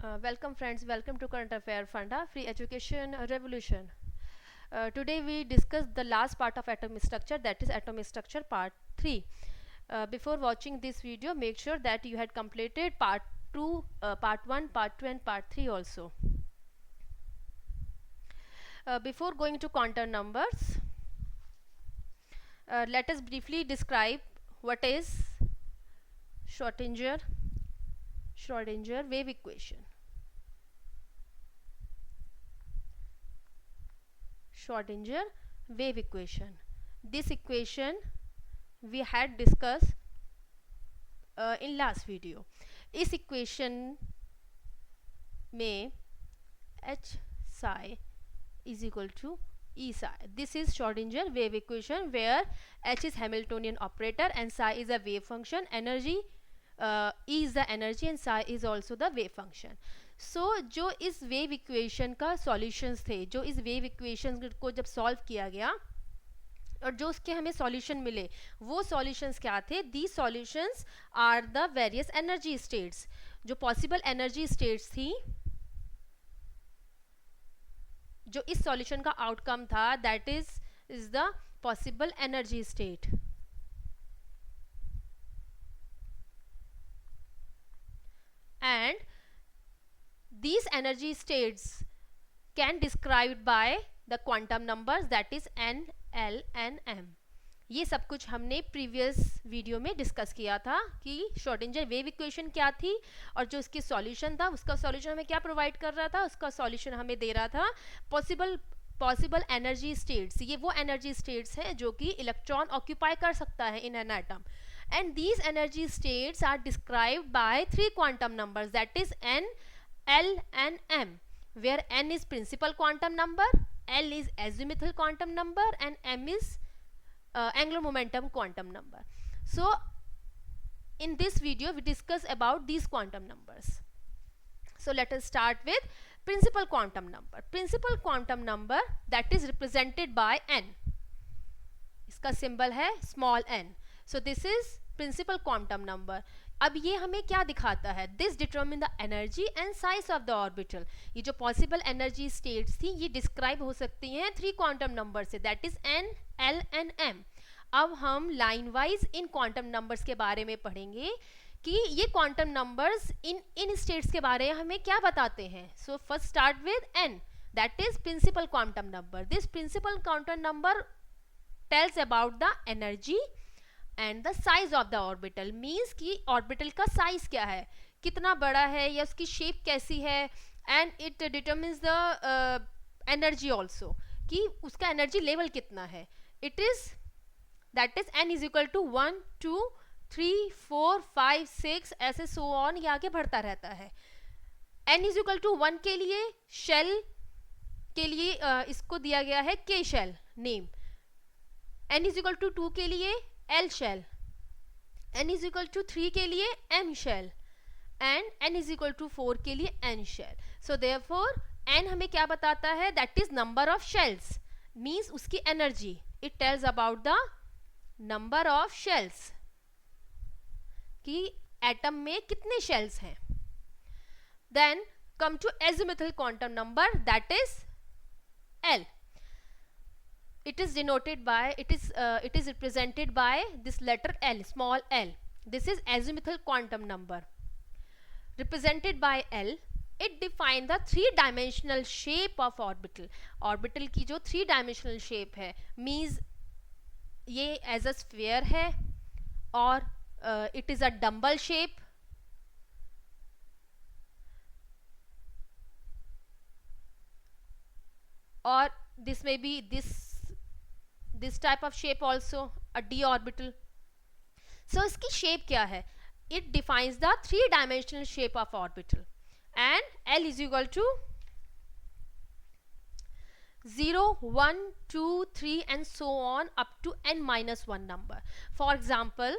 Welcome friends, welcome to Current Affair Funda Free Education Revolution. Today we discuss the last part of atomic structure, that is atomic structure part 3. Before watching this video, make sure that you had completed part 2, part 1, part 2 and part 3 also. Before going to quantum numbers, let us briefly describe what is Schrödinger wave equation. Schrödinger wave equation. This equation we had discussed in last video. इस equation में h psi is equal to E psi. This is Schrödinger wave equation where h is Hamiltonian operator and psi is a wave function. Energy E is the energy and psi is also the wave function. जो इस wave equation का solutions थे, जो इस wave equation को जब solve किया गया और जो उसके हमें सॉल्यूशन मिले, वो सॉल्यूशंस क्या थे? These solutions are the various energy states. जो पॉसिबल एनर्जी स्टेट्स थी, जो इस सॉल्यूशन का आउटकम था, that is the possible energy state. And these energy states can described by the quantum numbers, that is n, l and m. ये सब कुछ हमने प्रीवियस वीडियो में डिस्कस किया था कि श्रोडिंजर वेव इक्वेशन क्या थी और जो उसकी सॉल्यूशन था, उसका सॉल्यूशन हमें क्या प्रोवाइड कर रहा था? उसका सॉल्यूशन हमें दे रहा था पॉसिबल एनर्जी स्टेट्स. ये वो एनर्जी स्टेट्स हैं जो कि इलेक्ट्रॉन ऑक्यूपाई कर सकता है in an atom. And these energy states are described by 3 quantum numbers, that is n, l and m, where n is principal quantum number, l is azimuthal quantum number and m is angular momentum quantum number. So in this video we discuss about these quantum numbers. So let us start with principal quantum number. Principal quantum number, that is represented by n. इसका symbol है small n. So this is principal quantum number. अब ये हमें क्या दिखाता है? This determine the energy and size of the orbital. ये जो possible energy states थी, ये describe हो सकती हैं 3 quantum number से, that is n, l and m. अब हम line wise इन quantum numbers के बारे में पढ़ेंगे कि ये quantum numbers इन states के बारे में हमें क्या बताते हैं. So first start with n, that is principal quantum number. This principal quantum number tells about the energy and the size of the orbital. means कि orbital का size क्या है, कितना बड़ा है या उसकी shape कैसी है, and it determines the energy also, कि उसका energy level कितना है. it is that is n is equal to 1 2 3 4 5 6 ऐसे so on, ये आगे बढ़ता रहता है. n is equal to 1 के लिए shell के लिए इसको दिया गया है k shell name. n is equal to 2 के लिए L shell, n is equal to 3 के लिए M shell and n is equal to 4 के लिए N shell. So therefore n हमें क्या बताता है? That is number of shells, means उसकी energy. It tells about the number of shells, कि atom में कितने shells हैं. Then come to azimuthal quantum number, that is L. It is denoted by, it is represented by this letter L, small l. This is azimuthal quantum number represented by L. It defines the 3-dimensional shape of orbital. Orbital की जो 3-dimensional shape है, means ये as a sphere है और it is a dumbbell shape or this may be this type of shape also, a d orbital. So इसकी shape क्या है? It defines the 3-dimensional shape of orbital and L is equal to 0 1 2 3 and so on up to n minus 1 number. For example,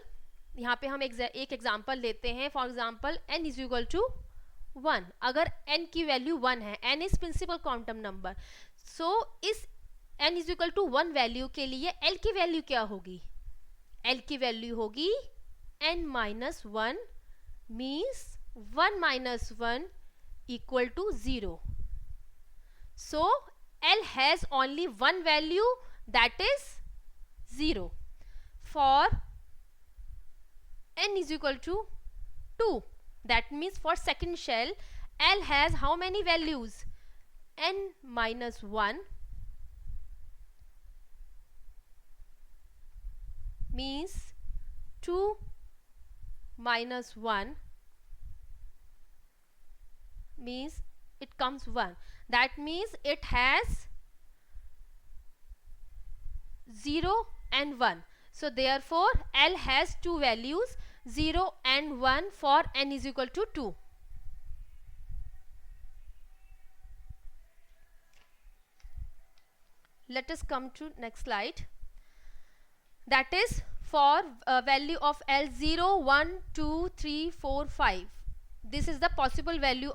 यहाँ पे हम एक example लेते हैं. For example, n is equal to 1. अगर n की value 1 है, n is principal quantum number, so इस n is equal to 1 value के लिए l की वैल्यू क्या होगी? l की वैल्यू होगी n minus 1, means 1 minus 1 equal to 0. So L has only one value, that is 0. For n is equal to 2, that means for second shell L has how many values? N minus 1 means 2 minus 1 means it comes 1. That means it has 0 and 1. So therefore L has two values, 0 and 1, for n is equal to 2. Let us come to next slide. That is for value of L 0, 1, 2, 3, 4, 5. This is the possible value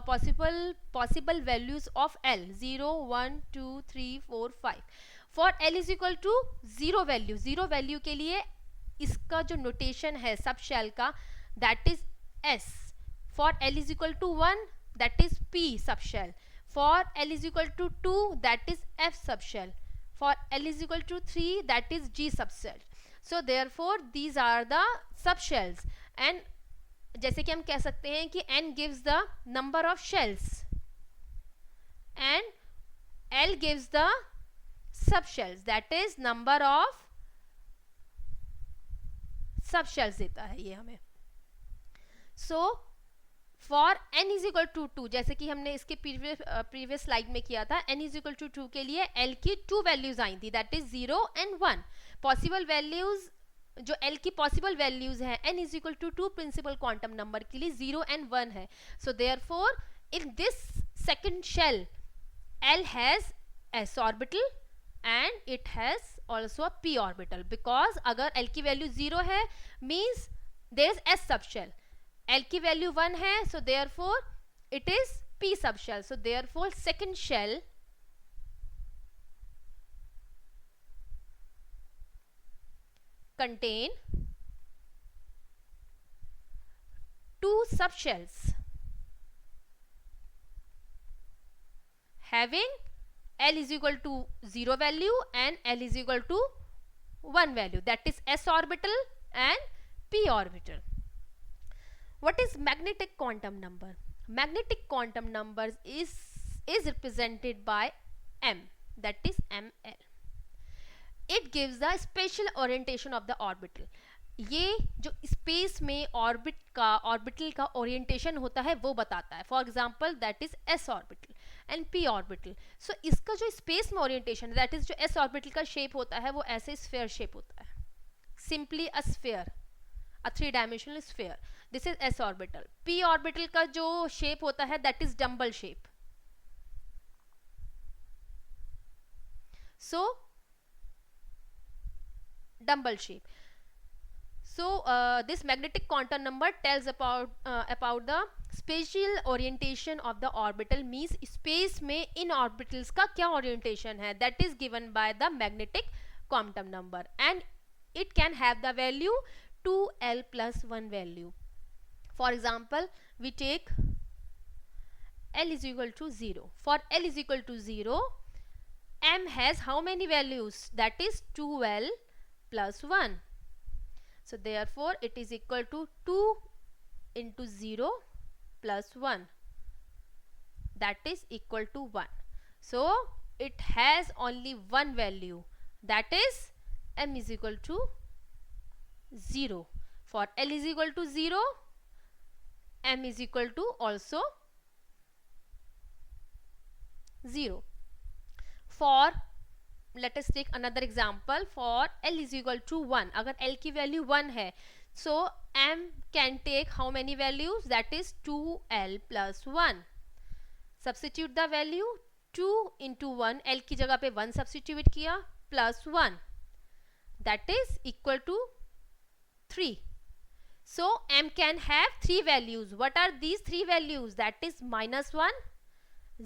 possible values of L 0, 1, 2, 3, 4, 5. For L is equal to 0 value, 0 value के लिए इसका जो notation है सब shell का, that is S. For L is equal to 1, that is P subshell. For L is equal to 2, that is F subshell. For L is equal to 3, that is G subshell. So therefore these are the subshells. And जैसे कि हम कह सकते हैं कि n gives the number of shells and L gives the subshells, that is number of subshells देता है ये हमें. So for n is equal to 2, जैसे कि हमने इसके प्रीवियस स्लाइड में किया था, n is equal to 2 के लिए L की 2 वैल्यूज आई थी, that is 0 and 1. Possible values जो L की पॉसिबल वैल्यूज हैं n is equal to 2 principal quantum number के लिए 0 and 1 है. So therefore in this second shell L has s orbital and it has also a p orbital, because अगर L की value 0 है means there is s subshell. L की value 1 है, so therefore it is p subshell. So therefore second shell contain two subshells having L is equal to 0 value and L is equal to 1 value, that is s orbital and p orbital. What is magnetic quantum number? Magnetic quantum numbers is represented by m, that is ml. It gives the spatial orientation of the orbital. ये जो space में orbital का orientation होता है वो बताता है. For example that is s orbital and p orbital. So इसका जो स्पेस में ओरिएंटेशन दैट इज जो एस ऑर्बिटल का शेप होता है वो ऐसे स्फेयर शेप होता है, simply a sphere, a 3 dimensional sphere. This is s orbital. P orbital का जो शेप होता है that is dumbbell shape. So dumbbell shape. So this magnetic quantum number tells about the spatial orientation of the orbital, means space में in orbitals का क्या orientation है, that is given by the magnetic quantum number, and it can have the value 2l plus 1 value. For example, we take L is equal to 0. For L is equal to 0, m has how many values, that is 2l plus 1. So therefore it is equal to 2 into 0 plus 1, that is equal to 1. So it has only one value, that is m is equal to 0. For L is equal to 0, m is equal to also 0. For let us take another example. For L is equal to 1, अगर L की value 1 है, so m can take how many values, that is 2l plus 1. Substitute the value, 2 into 1, L की जगह पे 1 substitute किया, plus 1, that is equal to 3. So m can have 3 values. What are these 3 values? That is minus 1,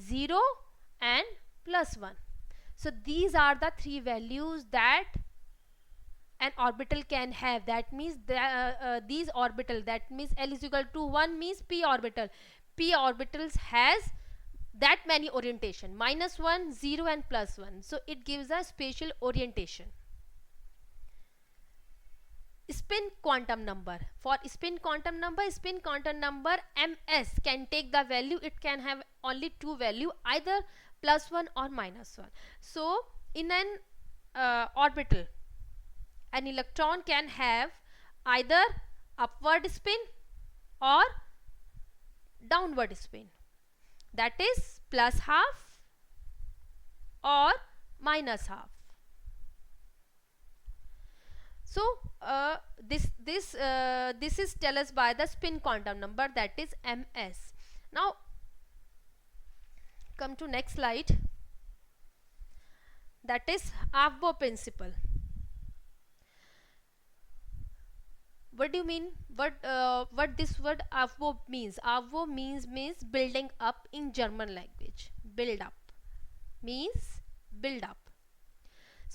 0 and plus 1. So these are the 3 values that an orbital can have. That means these orbital, that means L is equal to 1 means p orbital. p orbitals has that many orientation, -1, 0 and +1. So it gives a spatial orientation. Spin quantum number. For spin quantum number ms can take the value, it can have only two value, either +1 or -1. So in an orbital, an electron can have either upward spin or downward spin, that is +½ or -½ So this is tell us by the spin quantum number, that is ms. Now come to next slide, that is Aufbau principle. What do you mean? What this word Aufbau means? Aufbau means building up in German language. Build up means build up.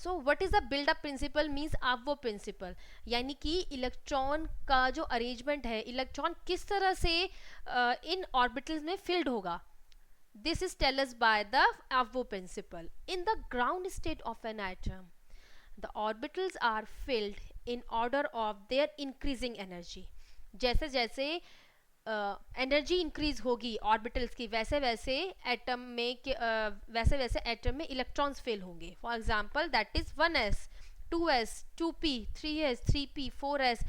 So what is the build up principle means? Aufbau principle, यानी कि electron का जो arrangement है, electron किस तरह से इन orbitals में field होगा, this is tell us by the Aufbau principle. In the ground state of an atom, the orbitals are filled in order of their increasing energy. जैसे जैसे एनर्जी इंक्रीज होगी orbitals की, वैसे वैसे एटम में वैसे वैसे एटम में इलेक्ट्रॉन्स फेल होंगे. For example that is 1s 2s 2p 3s 3p 4s.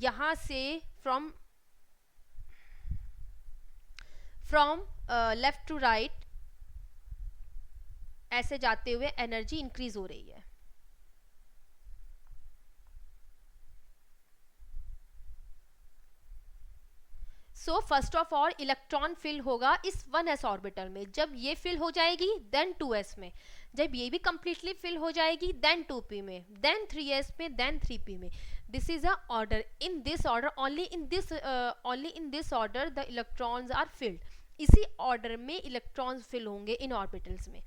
यहाँ से फ्रॉम लेफ्ट टू राइट ऐसे जाते हुए एनर्जी इंक्रीज हो रही है. So first of all electron fill होगा इस 1s ऑर्बिटल में. जब ये फिल हो जाएगी देन 2s में, जब ये भी कंप्लीटली फिल हो जाएगी देन 2p में, देन 3s में, देन 3p में. This is a order. In this order only in this order the electrons are filled. इसी ऑर्डर में इलेक्ट्रॉन्स फिल होंगे इन ऑर्बिटल्स में.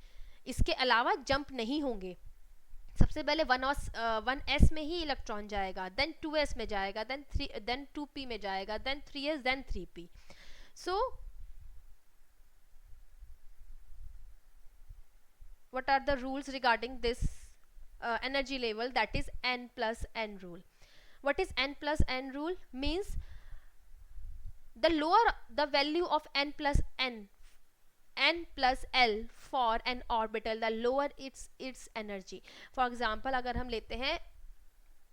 इसके अलावा जंप नहीं होंगे. सबसे पहले 1s में ही इलेक्ट्रॉन जाएगा, देन 2s में जाएगा, देन 2p में जाएगा, then 3s, then 3p. So what are the rules regarding this energy level? That is n plus n rule. What is n plus n rule? Means the lower the value of n plus l for an orbital, the lower its energy. For example, अगर हम लेते हैं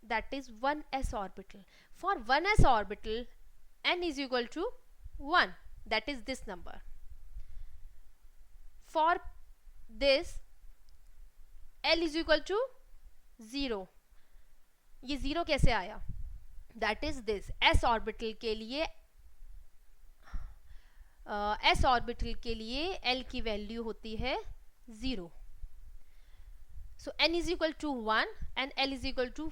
that is 1s orbital. For 1s orbital n is equal to 1, that is this number. For this l is equal to 0. ये 0 कैसे आया? That is this s orbital के लिए s orbital के लिए l की वैल्यू होती है 0. So n is equal to 1 and l is equal to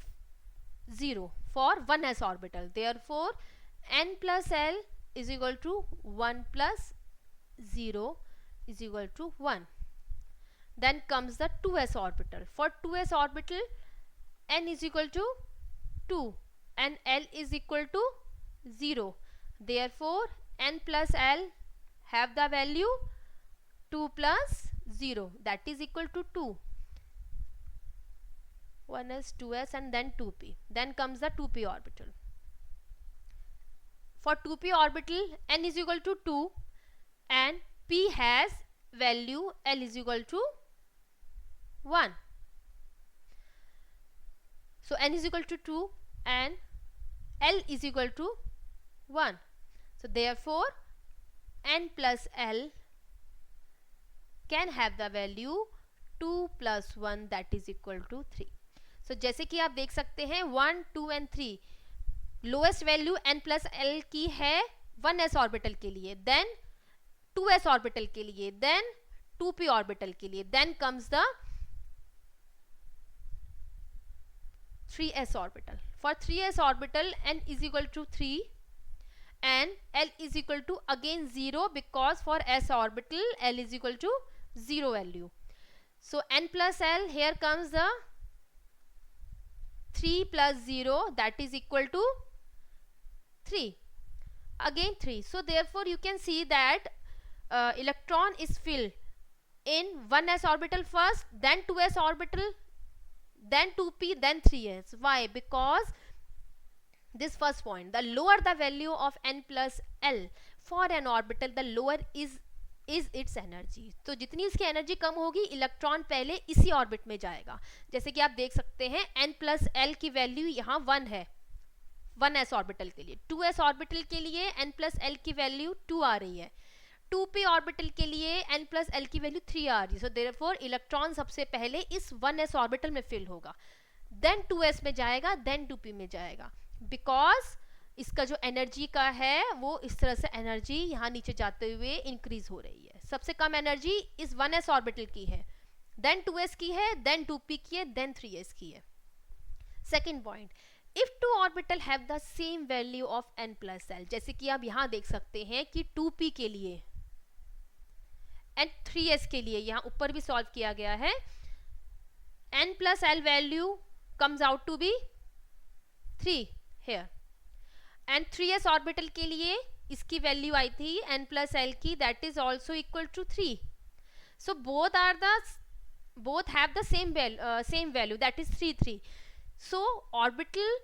0 for 1s orbital. Therefore n plus l is equal to 1 plus 0 is equal to 1. Then comes the 2s orbital. For 2s orbital n is equal to 2 and l is equal to 0. Therefore n plus l have the value 2 plus 0, that is equal to 2. 1s 2s and then 2p. Then comes the 2p orbital. For 2p orbital n is equal to 2 and p has value l is equal to 1. So n is equal to 2 and l is equal to 1. So therefore n plus l can have the value 2 plus 1, that is equal to 3. So जैसे कि आप देख सकते हैं 1, 2 and 3 lowest value n plus l की है 1s orbital के लिए, देन 2s ऑर्बिटल के लिए, देन 2p ऑर्बिटल के लिए, then comes the 3s orbital. For 3s orbital n is equal to 3 and l is equal to again 0 because for s orbital l is equal to 0 value. So n plus l, here comes the 3 plus 0, that is equal to 3. again 3. So therefore you can see that electron is filled in 1s orbital first, then 2s orbital, then 2p, then 3s. Why? Because this first point, the lower the value of n plus l for an orbital, the lower is its energy. तो जितनी इसकी energy कम होगी, electron पहले इसी orbit में जाएगा. जैसे कि आप देख सकते हैं n प्लस एल की वैल्यू यहाँ 1 है 1s ऑर्बिटल के लिए. 2s ऑर्बिटल के लिए n प्लस एल की वैल्यू 2 आ रही है. 2p ऑर्बिटल के लिए n प्लस एल की वैल्यू 3 आ रही है. सो देयरफॉर इलेक्ट्रॉन सबसे पहले इस 1s ऑर्बिटल में फिल होगा, देन 2s में जाएगा, देन 2p में जाएगा. बिकॉज इसका जो एनर्जी का है वो इस तरह से एनर्जी यहाँ नीचे जाते हुए इंक्रीज हो रही है. सबसे कम एनर्जी इस 1s ऑर्बिटल की है, देन 2s की है, देन 2p की है, देन 3s की है. Second point, if two orbital have the same value of n plus L. जैसे कि आप यहाँ देख सकते हैं कि 2p के लिए एंड 3s के लिए, यहाँ ऊपर भी सॉल्व किया गया है, n plus L value comes out to be 3 here. And 3s orbital के लिए इसकी वैल्यू आई थी n प्लस एल की, that is also equal to 3. So both have the same value, that is 3 3. So orbital,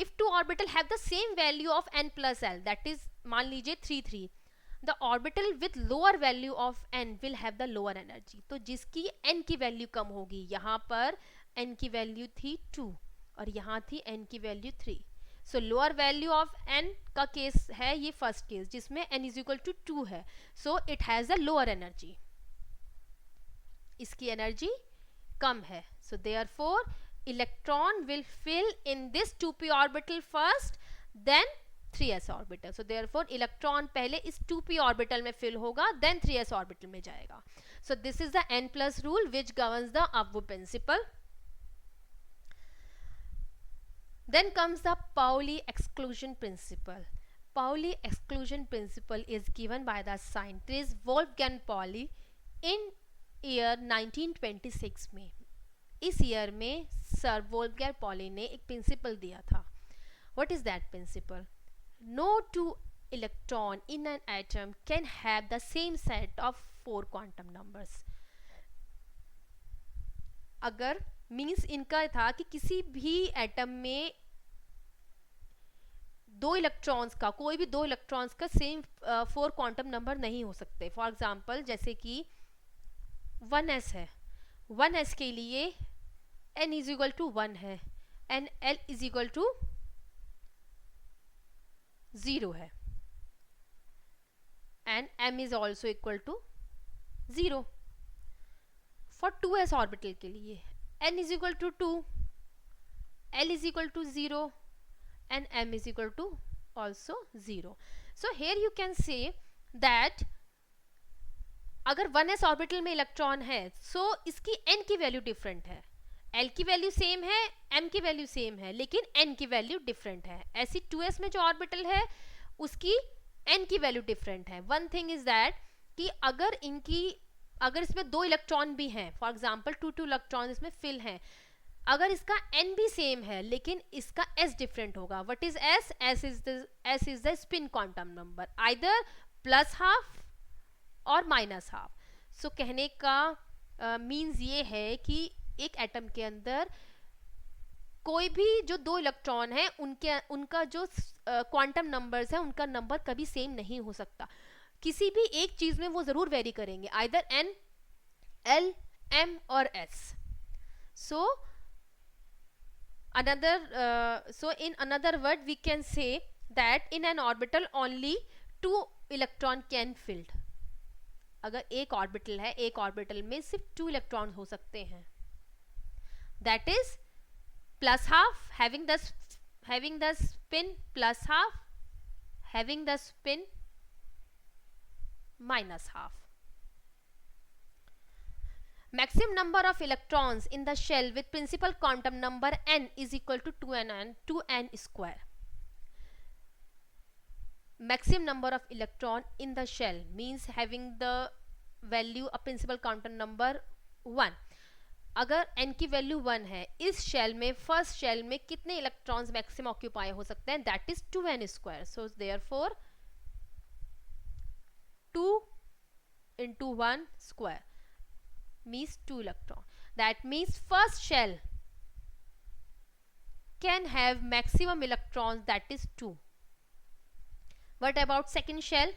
if two orbital have the same value of n plus l, that is मान लीजिए 3 3, the orbital with lower value of n will have the lower energy. तो जिसकी n की value कम होगी, यहाँ पर n की value थी 2 और यहाँ थी n की value 3. So lower value of n का केस है ये फर्स्ट केस, जिसमें n इज इक्वल टू 2 है. So it has a lower energy, इसकी एनर्जी कम है. So therefore electron will fill in this 2p orbital first, then 3s orbital. So therefore electron पहले इस 2p orbital में fill होगा, then 3s orbital में जाएगा. So this is the n plus rule which governs the Abbo principle. Then comes the Pauli exclusion principle. Pauli exclusion principle is given by the scientist Wolfgang Pauli in year 1926 में. इस year में sir Wolfgang poly ने एक principle दिया था. What is that principle? No two electron in an atom can have the same set of 4 quantum numbers. अगर means इनका था कि किसी भी एटम में कोई भी दो इलेक्ट्रॉन्स का सेम 4 क्वांटम नंबर नहीं हो सकते. फॉर एग्जाम्पल जैसे कि 1s है, 1s के लिए n इज इक्वल टू 1 है and l is equal to 0 है and m is also equal to 0. For 2s orbital के लिए n is equal to 2, l is equal to 0 and m is equal to also 0. So here you can say that अगर 1s orbital में electron है, सो इसकी n की value different है, l की value same है, m की वैल्यू सेम है, लेकिन n की वैल्यू डिफरेंट है. ऐसी 2s में जो ऑर्बिटल है उसकी n की वैल्यू डिफरेंट है. वन थिंग इज दैट कि अगर इसमें 2 इलेक्ट्रॉन भी हैं, फॉर एग्जांपल 2 इलेक्ट्रॉन इसमें फिल हैं, अगर इसका n भी सेम है लेकिन इसका s डिफरेंट होगा. What is s? s is the spin quantum number, either plus half और माइनस हाफ. सो कहने का मीन्स ये है कि एक एटम के अंदर कोई भी जो 2 इलेक्ट्रॉन है उनका जो क्वांटम नंबर्स है उनका नंबर कभी सेम नहीं हो सकता. किसी भी एक चीज में वो जरूर वेरी करेंगे, आइदर n, l, m और s. So in another word we can say that in an orbital only 2 electron can filled. अगर एक ऑर्बिटल है, एक ऑर्बिटल में सिर्फ 2 इलेक्ट्रॉन हो सकते हैं, that is plus half having the spin plus half, having the spin minus half. Maximum number of electrons in the shell with principal quantum number n is equal to 2n square. Maximum number of electron in the shell means having the value of principal quantum number 1. अगर n की value 1 है, इस shell में, first shell में कितने electrons maximum occupy हो सकते हैं? That is 2n square. So therefore 2 into 1 square means 2 electron. That means first shell can have maximum electrons, that is 2. What about second shell,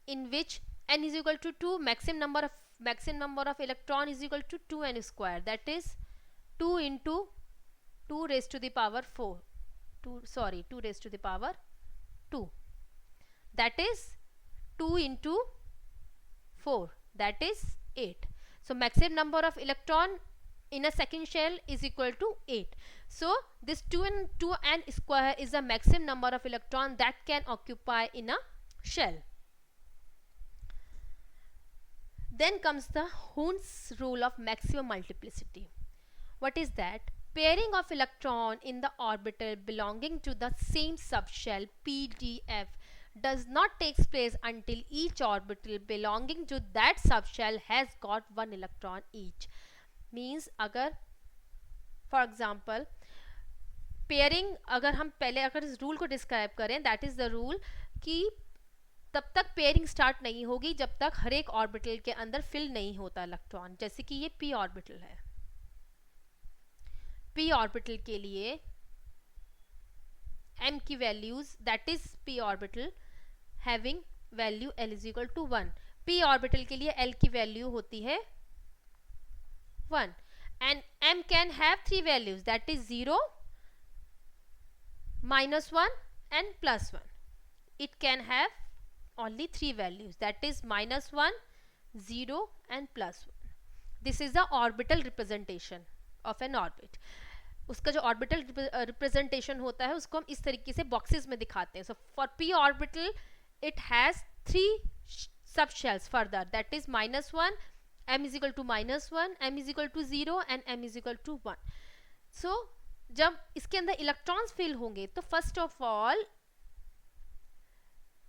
in which n is equal to 2, maximum number of electron is equal to 2n square, that is 2 into 2 raised to the power 4, 2 raised to the power 2, that is 2 into 4, that is 8. So maximum number of electron in a second shell is equal to 8. So this 2n square is the maximum number of electron that can occupy in a shell. Then comes the Hund's rule of maximum multiplicity. What is that? Pairing of electron in the orbital belonging to the same subshell PDF does not take place until each orbital belonging to that subshell has got 1 electron each. Means अगर for example pairing, अगर हम पहले अगर इस rule को describe करें, that is the rule कि तब तक पेयरिंग स्टार्ट नहीं होगी जब तक हर एक ऑर्बिटल के अंदर फिल नहीं होता इलेक्ट्रॉन. जैसे कि ये p ऑर्बिटल है, p ऑर्बिटल के लिए m की values, that is p orbital having value l is equal to 1. p orbital के लिए l की वैल्यू होती है 1 and m can have 3 values, that is 0, -1 and +1. It can have only 3 values, that is -1, 0 and +1. This is the orbital representation of an orbit. उसका जो orbital representation होता है उसको हम इस तरीके से बॉक्सेस में दिखाते हैं. So for p orbital it has 3 subshells further, that is -1, m is equal to -1, m is equal to 0 and m is equal to 1. So जब इसके अंदर इलेक्ट्रॉन्स फिल होंगे तो फर्स्ट ऑफ ऑल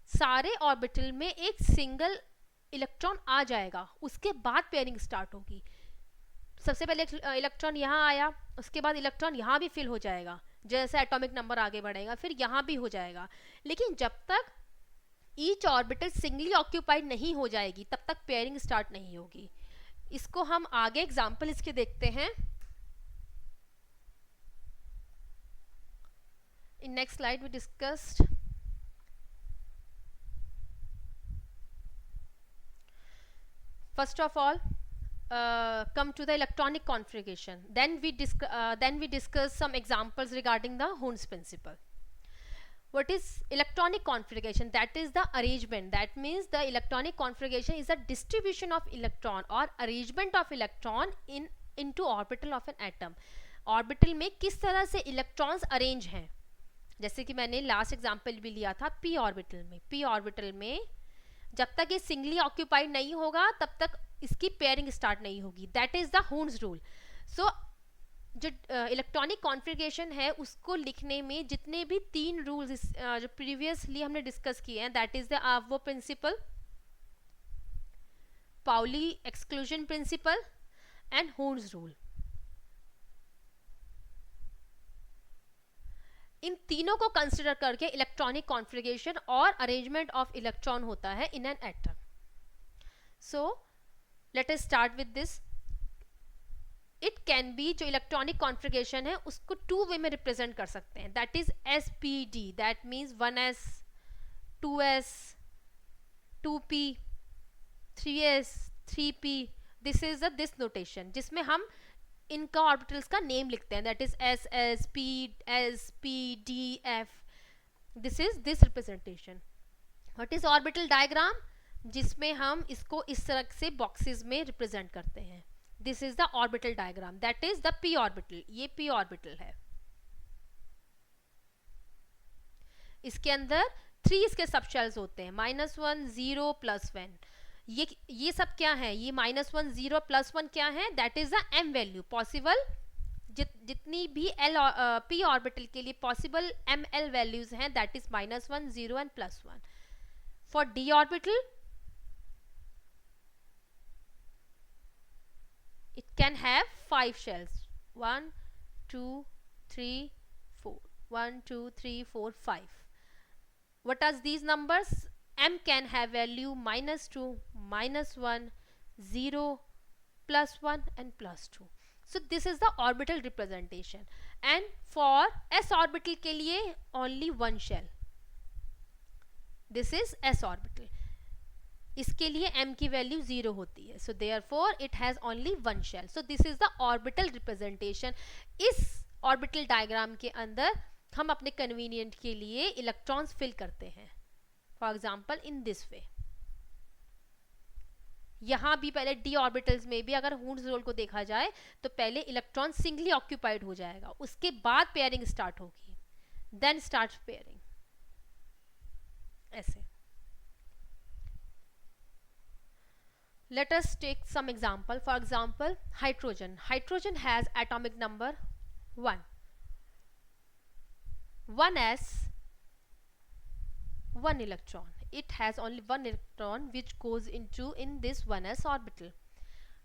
सारे ऑर्बिटल में एक सिंगल इलेक्ट्रॉन आ जाएगा, उसके बाद पेयरिंग स्टार्ट होगी. सबसे पहले इलेक्ट्रॉन यहाँ आया, उसके बाद इलेक्ट्रॉन यहाँ भी फिल हो जाएगा, जैसे एटॉमिक नंबर आगे बढ़ेगा फिर यहाँ भी हो जाएगा. लेकिन जब तक ईच ऑर्बिटल सिंगली ऑक्यूपाइड नहीं हो जाएगी तब तक पेयरिंग स्टार्ट नहीं होगी. इसको हम आगे एग्जाम्पल इसके देखते हैं. In next slide we discussed first of all come to the electronic configuration, then we discuss some examples regarding the Hund's principle. What is electronic configuration? That is the arrangement, that means the electronic configuration is a distribution of electron or arrangement of electron into orbital of an atom. Orbital में किस तरह से electrons arrange हैं, जैसे कि मैंने last example भी लिया था p ऑर्बिटल में. p ऑर्बिटल में जब तक ये सिंगली ऑक्यूपाइड नहीं होगा तब तक इसकी पेयरिंग स्टार्ट नहीं होगी, that is the Hund's rule. So जो इलेक्ट्रॉनिक कॉन्फ़िगरेशन है उसको लिखने में जितने भी 3 रूल्स जो प्रीवियसली हमने डिस्कस किए हैं, that is the Aufbau principle, Pauli exclusion principle and Hund's rule, इन तीनों को कंसिडर करके इलेक्ट्रॉनिक कॉन्फ़िगरेशन और अरेंजमेंट ऑफ इलेक्ट्रॉन होता है in an atom. So let us start with this. It can be, जो इलेक्ट्रॉनिक कॉन्फ़िगरेशन है उसको 2 वे में रिप्रेजेंट कर सकते हैं, that is SPD, that means 1s, 2s, 2p, 3s, 3p. This is this notation जिसमें हम इनका ऑर्बिटल्स का नेम लिखते हैं, that is SS, SP, D, F. This is this representation. What is orbital diagram? जिसमें हम इसको इस तरह से बॉक्सेस में रिप्रेजेंट करते हैं. This is the orbital diagram, that is the p orbital. ये p ऑर्बिटल है, इसके अंदर 3 इसके सबशेल्स होते हैं, -1, 0, +1. ये सब क्या है? ये -1, 0, +1 क्या है? That is the m value possible. जितनी भी p ऑर्बिटल के लिए पॉसिबल ml वैल्यूज हैं, that is -1, 0 and +1. For d orbital it can have 5 shells. 1 2 3 4. 1 2 3 4 5. What are these numbers? M can have value -2, -1, 0, +1 and +2. So this is the orbital representation. And for s orbital के लिए only one shell. This is s orbital. इसके लिए m की value 0 होती है. So therefore it has only one shell. So this is the orbital representation. इस orbital diagram के अंदर हम अपने convenient के लिए electrons fill करते हैं. For example in this way. यहाँ भी पहले d orbitals में भी अगर Hund's rule को देखा जाए तो पहले इलेक्ट्रॉन सिंगली ऑक्यूपाइड हो जाएगा, उसके बाद पेयरिंग स्टार्ट होगी, देन स्टार्ट पेयरिंग. ऐसे. Let us take some example. For example, hydrogen. Hydrogen has atomic number 1. 1s, 1 electron. It has only one electron which goes into in this 1s orbital.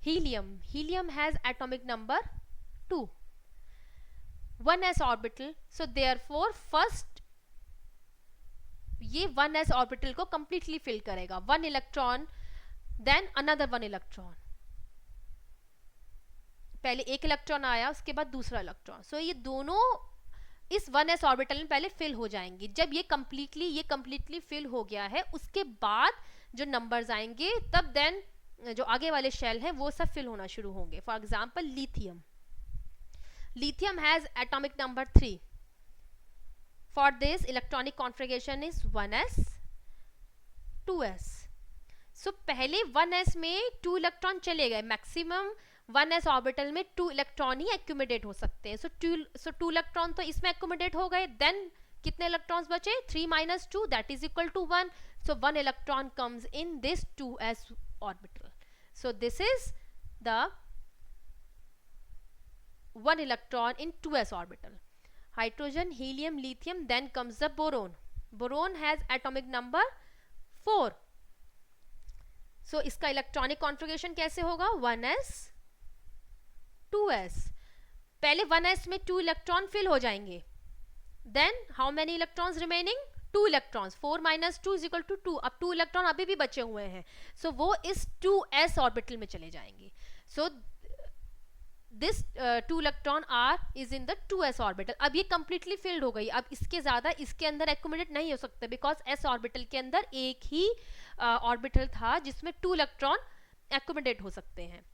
Helium. Helium has atomic number 2. 1s orbital. So therefore first ये 1s orbital को completely fill करेगा. 1 electron, then another 1 electron. पहले एक electron आया, उसके बाद दूसरा electron. सो ये दोनों इस 1s ऑर्बिटल में पहले फिल हो जाएंगी. जब ये कंप्लीटली फिल हो गया है, उसके बाद जो नंबर्स आएंगे तब देन जो आगे वाले शेल हैं वो सब फिल होना शुरू होंगे. For example lithium. Lithium has atomic number 3. For this electronic configuration is 1s 2s. सो पहले 1s में 2 इलेक्ट्रॉन चले गए. मैक्सिमम 1s ऑर्बिटल में 2 इलेक्ट्रॉन ही एक्यूमुलेट हो सकते हैं. सो 2 इलेक्ट्रॉन तो इसमें एक्यूमुलेट हो गए. देन कितने इलेक्ट्रॉन्स बचे? 3 - 2 that is equal to 1. So 1 electron comes in this 2s orbital. So this is the 1 electron in 2s orbital. Hydrogen, helium, lithium, then comes the boron. Boron has atomic number 4. So इसका electronic configuration कैसे होगा? 1s 2s. पहले 1s में 2 electron fill हो जाएंगे. Then how many electrons remaining? 2 electrons. 4 - 2 is equal to 2. अब 2 electron अभी भी बचे हुए हैं. सो वो इस 2s ऑर्बिटल में चले जाएंगे. So this 2 electron are is in the 2s orbital. अब ये कंप्लीटली फिल्ड हो गई. अब इसके ज्यादा इसके अंदर एक्यूमुलेट नहीं हो सकते, बिकॉज s ऑर्बिटल के अंदर एक ही ऑर्बिटल था जिसमें 2 इलेक्ट्रॉन एक्यूमुलेट हो सकते हैं.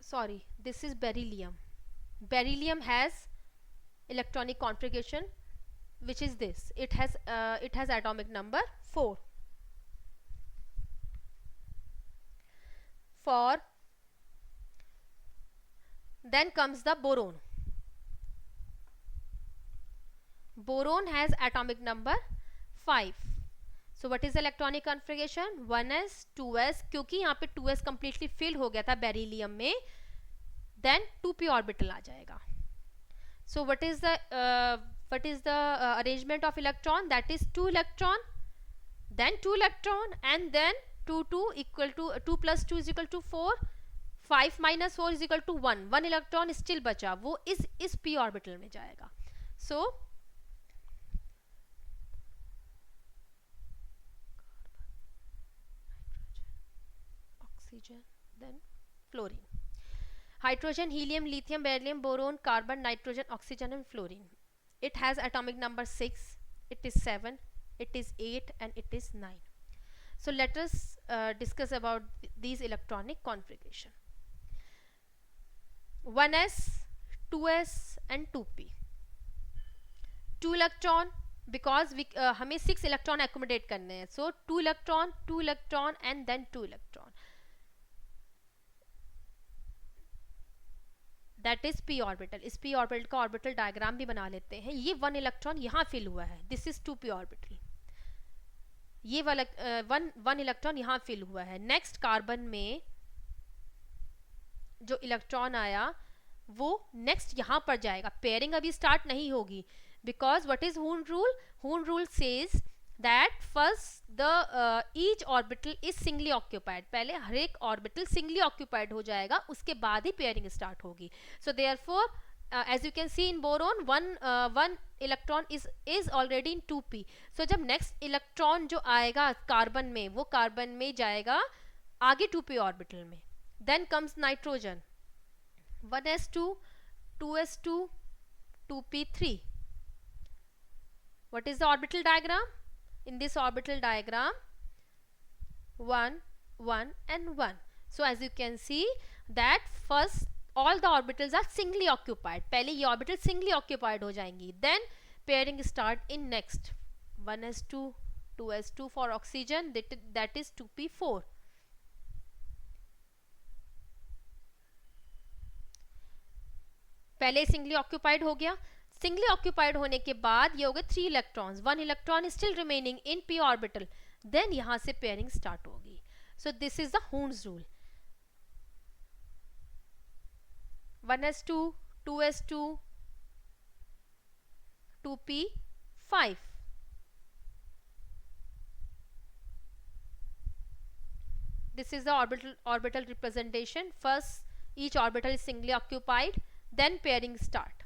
Sorry, this is beryllium. Beryllium has electronic configuration which is this. It has atomic number 4. Then comes the boron. Boron has atomic number 5. So what is the electronic configuration? 1s 2s. क्योंकि यहाँ पे 2s completely fill हो गया था beryllium में, then 2p orbital आ जाएगा. So what is the arrangement of electron? That is 2 electron, then 2 electron, and then 2 equal to 2 + 2 is equal to 4. 5 - 4 is equal to 1. 1 electron still बचा, वो इस p orbital में जाएगा. So oxygen, then fluorine. Hydrogen, helium, lithium, beryllium, boron, carbon, nitrogen, oxygen and fluorine. It has atomic number 6, it is 7, it is 8 and it is 9. So let us discuss about these electronic configuration. 1s 2s and 2p. 2 electron, because we हमें 6 electron accumulate करने हैं. So 2 electron and then 2 electron. That is p orbital. इस p orbital का orbital diagram भी बना लेते हैं. ये 1 इलेक्ट्रॉन यहाँ फिल हुआ है. This is 2p orbital. ये वाला 1 इलेक्ट्रॉन यहाँ फिल हुआ है. नेक्स्ट कार्बन में जो इलेक्ट्रॉन आया वो नेक्स्ट यहाँ पर जाएगा, पेयरिंग अभी स्टार्ट नहीं होगी, बिकॉज व्हाट इज हून रूल? हून rule says that first the each orbital is singly occupied, पहले हर एक ऑर्बिटल सिंगली ऑक्यूपाइड हो जाएगा, उसके बाद ही पेयरिंग स्टार्ट होगी. So therefore as you can see in boron one electron is already in 2p. so जब next electron जो आएगा कार्बन में, वो कार्बन में जाएगा आगे 2p ऑर्बिटल में. then comes nitrogen 1s2 2s2 2p3. what is the orbital diagram? in this orbital diagram 1 1 and 1. so as you can see that first all the orbitals are singly occupied, पहले ये orbital singly occupied हो जाएंगी. Then pairing start in next 1s2 2s2 for oxygen, that is 2p4. पहले singly occupied हो गया. Singly occupied होने के बाद ये हो गए 3 electrons, 1 electron still remaining in p orbital. Then यहां से पेयरिंग स्टार्ट होगी. So this is the Hund's rule. 1s2 2s2 2p5. this is the orbital representation. first each orbital is singly occupied, then pairing start.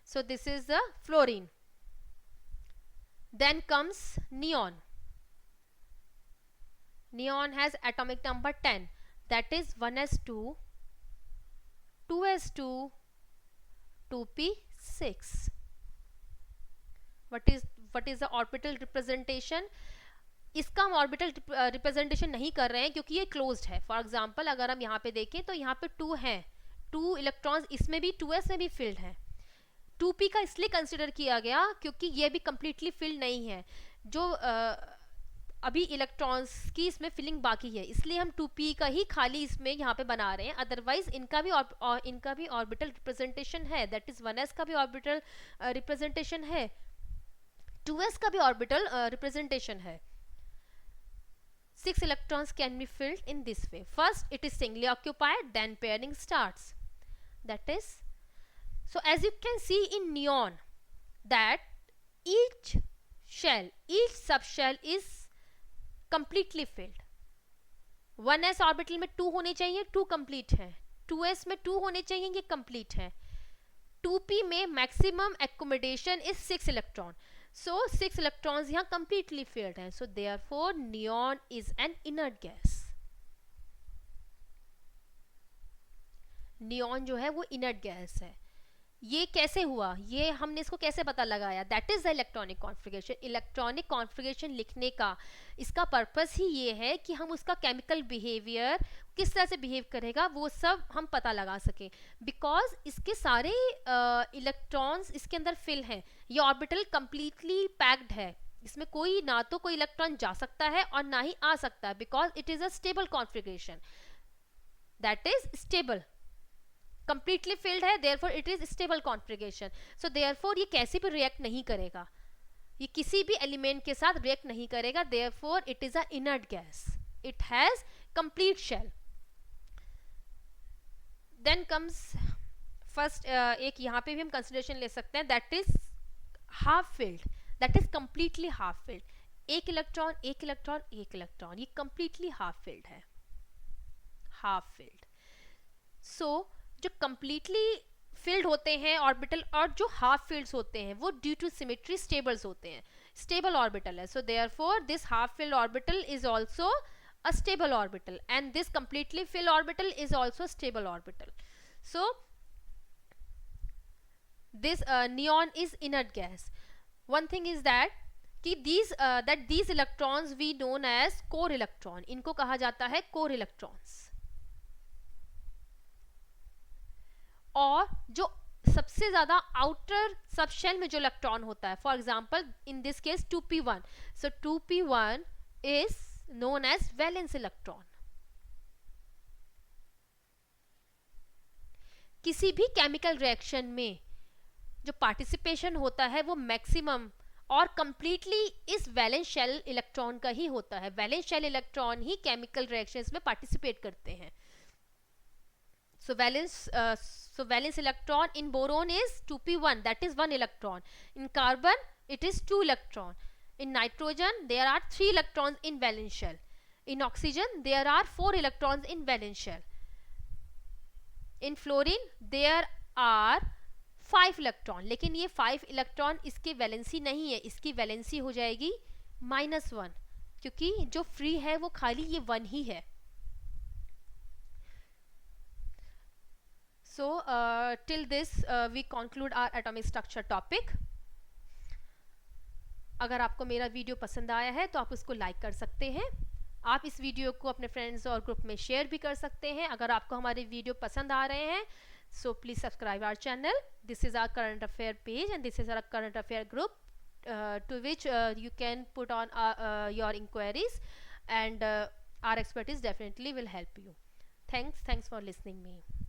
so this is the fluorine. then comes neon. neon has atomic number 10, that is 1s2 2s2 2p6. what is the orbital representation? इसका हम orbital representation नहीं कर रहे हैं क्योंकि ये closed है. For example अगर हम यहाँ पे देखें तो यहाँ पे 2 हैं, 2 इलेक्ट्रॉन्स इसमें भी 2s में भी फिल्ड है. 2p का इसलिए कंसिडर किया गया क्योंकि ये भी कंप्लीटली फिल्ड नहीं है, जो अभी इलेक्ट्रॉन्स की इसमें फिलिंग बाकी है, इसलिए हम 2p का ही खाली इसमें यहाँ पे बना रहे हैं. अदरवाइज इनका भी ऑर्बिटल रिप्रेजेंटेशन है, दैट इज 1s का भी ऑर्बिटल रिप्रेजेंटेशन है, 2s का भी ऑर्बिटल रिप्रेजेंटेशन है. 6 electrons can be filled in this way. first it is singly occupied, then pairing starts. that is, so as you can see in neon that each subshell is completely filled. 1s orbital में 2 होने चाहिए, 2 complete है. 2s में 2 होने चाहिए, ये complete है. 2p में maximum accommodation is 6 electron. so 6 electrons यहाँ completely filled हैं. so therefore neon is an inert gas. neon जो है वो inert gas है. ये कैसे हुआ, ये हमने इसको कैसे पता लगाया? That is the electronic configuration. Electronic configuration लिखने का इसका पर्पस ही ये है कि हम उसका केमिकल बिहेवियर किस तरह से बिहेव करेगा वो सब हम पता लगा सकें. बिकॉज इसके सारे इलेक्ट्रॉन्स इसके अंदर फिल हैं, ये ऑर्बिटल कंप्लीटली पैक्ड है, इसमें कोई ना तो कोई इलेक्ट्रॉन जा सकता है और ना ही आ सकता है, because it is a stable configuration. That is stable, completely filled है, therefore it is stable configuration. So therefore ये कैसे भी रिएक्ट नहीं करेगा, ये किसी भी एलिमेंट के साथ रिएक्ट नहीं करेगा. Therefore it is a inert gas, it has complete shell. Then comes first, एक यहाँ पे भी हम कंसिडरेशन ले सकते हैं, that is half filled, that is completely half filled. एक इलेक्ट्रॉन एक इलेक्ट्रॉन एक इलेक्ट्रॉन, ये कंप्लीटली हाफ फिल्ड है, हाफ फिल्ड. सो जो कंप्लीटली फिल्ड होते हैं ऑर्बिटल और जो हाफ फिल्ड्स होते हैं वो ड्यू टू सिमेट्री स्टेबल्स होते हैं, स्टेबल ऑर्बिटल है. So therefore this half filled orbital is also a stable orbital and this completely filled orbital is also stable orbital. So this neon is inert gas. One thing is that कि these electrons we known as core electron, इनको कहा जाता है core electrons. और जो सबसे ज्यादा outer subshell में जो इलेक्ट्रॉन होता है, for example in this case 2p1, so 2p1 is known as valence electron. किसी भी केमिकल रिएक्शन में जो पार्टिसिपेशन होता है वो मैक्सिमम और कंप्लीटली इस वैलेंस शेल इलेक्ट्रॉन का ही होता है. वैलेंस शेल इलेक्ट्रॉन ही केमिकल रिएक्शंस में पार्टिसिपेट करते हैं. सो valence So valence electron in boron is 2p1, that is 1 electron. In carbon it is 2 electron. In nitrogen there are 3 electrons in valence shell. In oxygen there are 4 electrons in valence shell. In fluorine there are 5 electron, लेकिन ये 5 electron इसके valency नहीं है, इसकी valency हो जाएगी -1, क्योंकि जो फ्री है वो खाली ये 1 ही है. So till this we conclude our atomic structure topic. अगर आपको मेरा वीडियो पसंद आया है तो आप उसको लाइक कर सकते हैं. आप इस वीडियो को अपने फ्रेंड्स और ग्रुप में शेयर भी कर सकते हैं. अगर आपको हमारे वीडियो पसंद आ रहे हैं so please subscribe our channel. This is our current affair page and this is our current affair group to which you can put on your inquiries, and our expertise definitely will help you. Thanks for listening me.